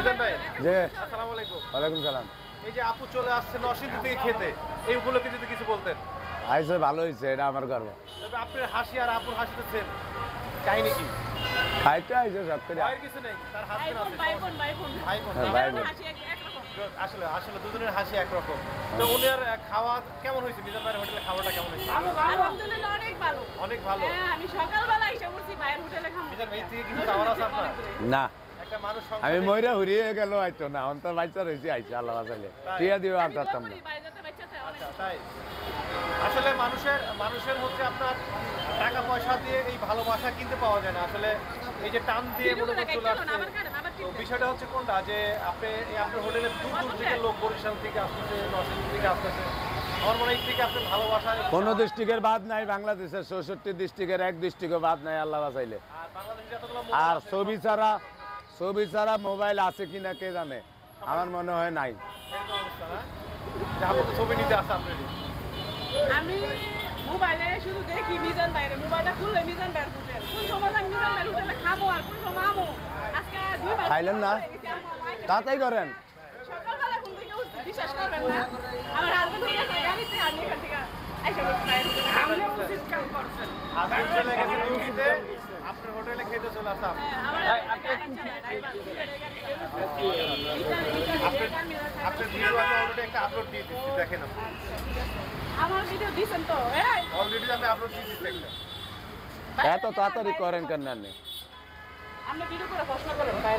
মিজান ভাই জি আসসালামু আলাইকুম। ওয়ালাইকুম সালাম। এই যে আপু চলে আসছে নরসিংদী থেকে খেতে, এই উপলক্ষে যদি কিছু বলতেন। আইসে ভালো হয়েছে, এটা আমার গর্ব। তবে আপনার হাসি আর আপুর হাসিতে সেম, কাহিনী কি? খাইতে আইসে সব করে। ভয়ের কিছু নেই, তার হাসবেন আছে। ভাই বোন হ্যাঁ, ভাই বোন। আসলে আসলে দুজনের হাসি একরকম। তো ওনার খাওয়া কেমন হয়েছে? মিজান ভাইয়ের হোটেলে খাওয়াটা কেমন হয়েছে? আলহামদুলিল্লাহ অনেক ভালো। অনেক ভালো। হ্যাঁ, আমি সকালবেলা এসে বলছি ভাইয়ের হোটেলে খাবো। মিজান ভাই থেকে কিছু খাওয়ার আছে আপনার? না একটা মানুষ আমি ময়রা ঘুরিয়ে গেল হয়তো না, অন্তর বাচ্চা রয়েছে আইসে আল্লাহ বাঁচাইলে টিয়া দিও আর পারতাম না। আচ্ছা, তাই আসলে মানুষের হচ্ছে আপনার টাকা পয়সা দিয়ে এই ভালোবাসা কিনতে পাওয়া যায় না। আসলে এই যে টান দিয়ে মনে করে চলে আসছে, তো বিষয়টা হচ্ছে কোনটা যে আপনার হোটেলে দূর দূর থেকে লোক বরিশাল থেকে আসতেছে, নরসিংদী থেকে আসতেছে, আমার মনে হয় এই থেকে আপনার ভালোবাসা। কোনো ডিস্ট্রিক্টের বাদ নাই, বাংলাদেশের 64 ডিস্ট্রিক্টের এক ডিস্ট্রিক্টও বাদ নাই আল্লাহ বাঁচাইলে। আর বাংলাদেশে যতগুলো আর ছবি ছাড়া মোবাইল আছে কিনা কে জানে, আমার মনে হয় নাই। অবস্থা না যে আপনার ছবি নিতে আসে আপনার। আমি মোবাইলে শুধু দেখি মিজান ভাইয়ের, মোবাইলটা খুললে মিজান ভাইয়ের হোটেল, কোন সময় আমি মিজান ভাইয়ের হোটেলে খাবো আর কোন সময় আমো। আজকে 2 বার খাইলেন না? তাড়াতাড়ি করেন। সকালবেলা ঘুম থেকে উঠছি, বিশ্বাস করবেন না, আমার হাজবেন্ড ঠিক আছে গাড়িতে, আমি এখান থেকে আইসা বলছি ভাইয়ের হোটেলে খাবো। আপনিও সিস্টেম করছেন। হাজবেন্ড চলে গেছে ডিউটিতে, আপনার হোটেলে খেতে চলে আসলাম। আপনার ভিডিও আমি অলরেডি একটা আপলোড দিয়ে দিচ্ছি, দেখেন আপনি। আমার ভিডিও দিছেন তো? অলরেডি আমি আপলোড দিয়ে দিচ্ছি একটা। এত তাড়াতাড়ি করেন কেন? আপনি ভিডিও করে প্রশ্ন করেন ভাই।